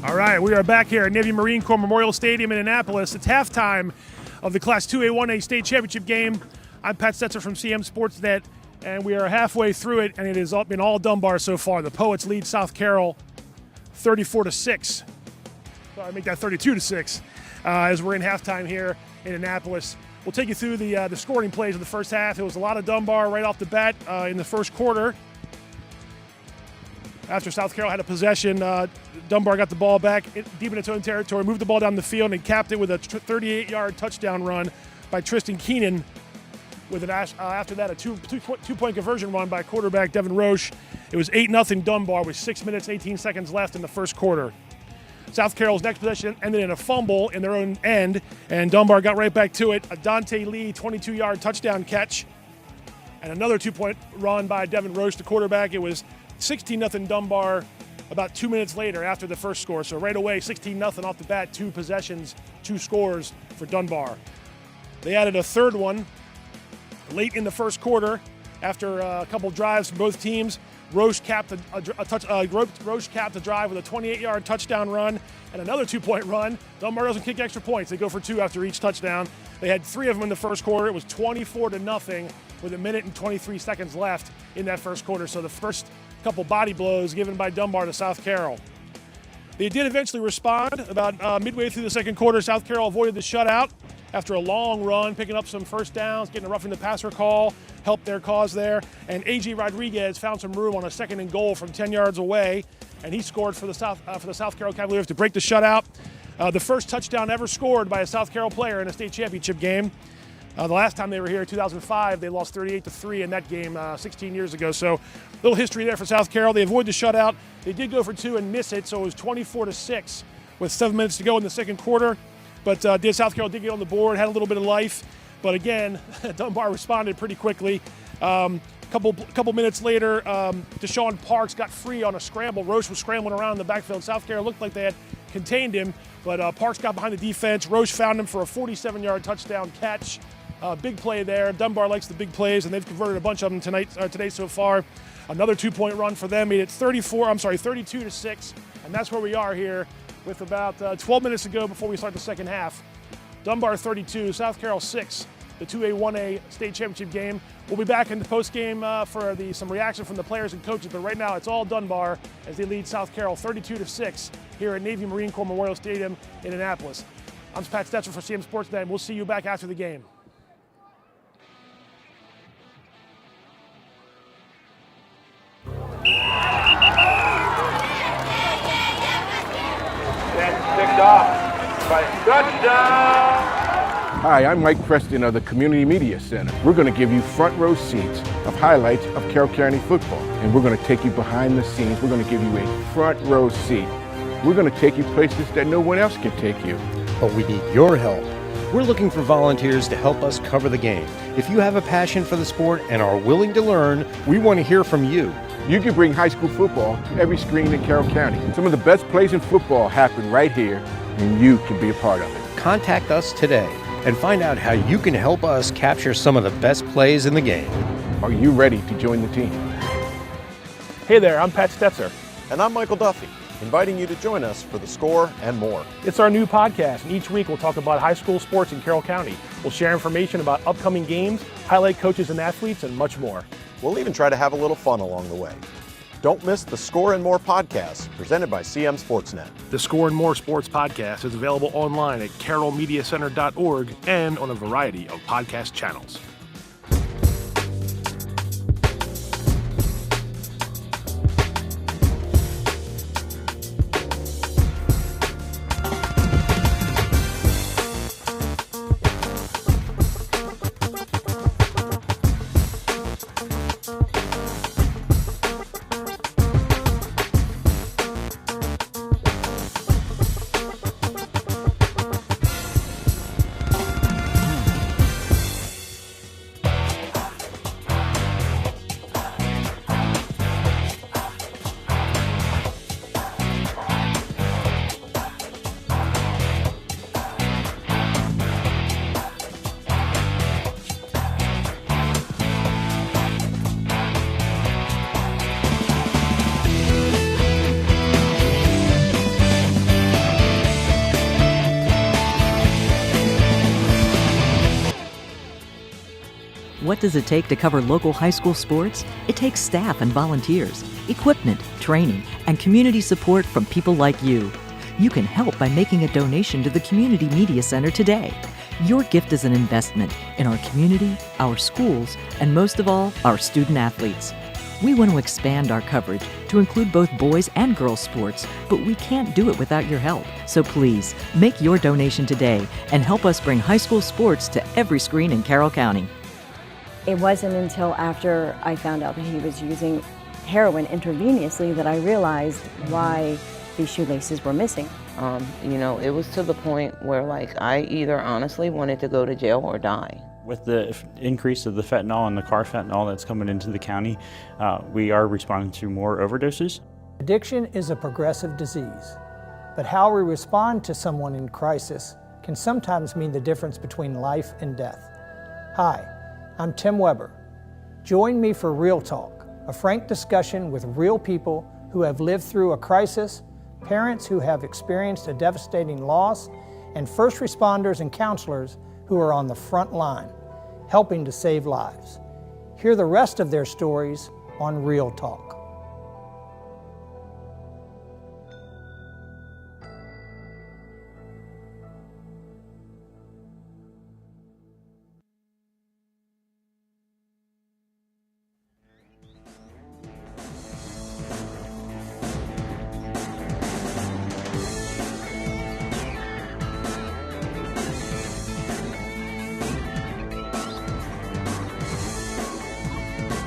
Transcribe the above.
All right, we are back here at Navy Marine Corps Memorial Stadium in Annapolis. It's halftime of the Class 2A-1A state championship game. I'm Pat Stetzer from CM Sportsnet, and we are halfway through it, and it has been all Dunbar so far. The Poets lead South Carroll 34-6. Sorry, make that 32-6 as we're in halftime here in Annapolis. We'll take you through the scoring plays of the first half. It was a lot of Dunbar right off the bat in the first quarter. After South Carroll had a possession, Dunbar got the ball back deep into its own territory, moved the ball down the field, and capped it with a 38-yard touchdown run by Tristan Keenan. With after that, a two-point conversion run by quarterback Devin Roche. It was 8-0 Dunbar with 6 minutes, 18 seconds left in the first quarter. South Carroll's next possession ended in a fumble in their own end, and Dunbar got right back to it. A Dante Lee 22-yard touchdown catch, and another two-point run by Devin Roche, the quarterback. It was 16-0 Dunbar about 2 minutes later after the first score. So right away, 16-0 off the bat, 2 possessions, 2 scores for Dunbar. They added a third one late in the first quarter after a couple drives from both teams. Roche capped Roche capped the drive with a 28-yard touchdown run and another 2-point run. Dunbar doesn't kick extra points. They go for 2 after each touchdown. They had 3 of them in the first quarter. It was 24-0 with 1 minute and 23 seconds left in that first quarter. So the first couple body blows given by Dunbar to South Carroll. They did eventually respond. About midway through the second quarter, South Carroll avoided the shutout after a long run, picking up some first downs, getting a roughing the passer call, helped their cause there. And A.J. Rodriguez found some room on a 2nd and goal from 10 yards away, and he scored for the South Carroll Cavaliers to break the shutout. The first touchdown ever scored by a South Carroll player in a state championship game. The last time they were here in 2005, they lost 38-3 in that game 16 years ago. So a little history there for South Carroll. They avoided the shutout. They did go for 2 and miss it, so it was 24-6 with 7 minutes to go in the second quarter. But South Carroll did get on the board, had a little bit of life. But again, Dunbar responded pretty quickly. Couple minutes later, Deshaun Parks got free on a scramble. Roche was scrambling around in the backfield. South Carroll looked like they had contained him, but Parks got behind the defense. Roche found him for a 47-yard touchdown catch. Big play there. Dunbar likes the big plays, and they've converted a bunch of them today so far. Another 2-point run for them made it 32-6, and that's where we are here with about 12 minutes to go before we start the second half. Dunbar 32, South Carroll 6, the 2A-1A state championship game. We'll be back in the post-game for some reaction from the players and coaches, but right now it's all Dunbar as they lead South Carroll 32-6 here at Navy Marine Corps Memorial Stadium in Annapolis. I'm Pat Stetzer for CM Sportsnet, and we'll see you back after the game. Picked off by touchdown. Hi, I'm Mike Preston of the Community Media Center. We're going to give you front row seats of highlights of Carroll County football, and we're going to take you behind the scenes. We're going to give you a front row seat. We're going to take you places that no one else can take you. But we need your help. We're looking for volunteers to help us cover the game. If you have a passion for the sport and are willing to learn, we want to hear from you. You can bring high school football to every screen in Carroll County. Some of the best plays in football happen right here, and you can be a part of it. Contact us today and find out how you can help us capture some of the best plays in the game. Are you ready to join the team? Hey there, I'm Pat Stetzer. And I'm Michael Duffy, inviting you to join us for The Score and more. It's our new podcast, and each week we'll talk about high school sports in Carroll County. We'll share information about upcoming games, highlight coaches and athletes, and much more. We'll even try to have a little fun along the way. Don't miss the Score and More podcast presented by CM Sportsnet. The Score and More Sports podcast is available online at carrollmediacenter.org and on a variety of podcast channels. what does it take to cover local high school sports? It takes staff and volunteers, equipment, training, and community support from people like you. You can help by making a donation to the Community Media Center today. Your gift is an investment in our community, our schools, and most of all, our student athletes. We want to expand our coverage to include both boys and girls sports, but we can't do it without your help. So please, make your donation today and help us bring high school sports to every screen in Carroll County. It wasn't until after I found out that he was using heroin intravenously that I realized why these shoelaces were missing. It was to the point where I either honestly wanted to go to jail or die. With the increase of the fentanyl and the carfentanil that's coming into the county, we are responding to more overdoses. Addiction is a progressive disease, but how we respond to someone in crisis can sometimes mean the difference between life and death. Hi, I'm Tim Weber. Join me for Real Talk, a frank discussion with real people who have lived through a crisis, parents who have experienced a devastating loss, and first responders and counselors who are on the front line, helping to save lives. Hear the rest of their stories on Real Talk.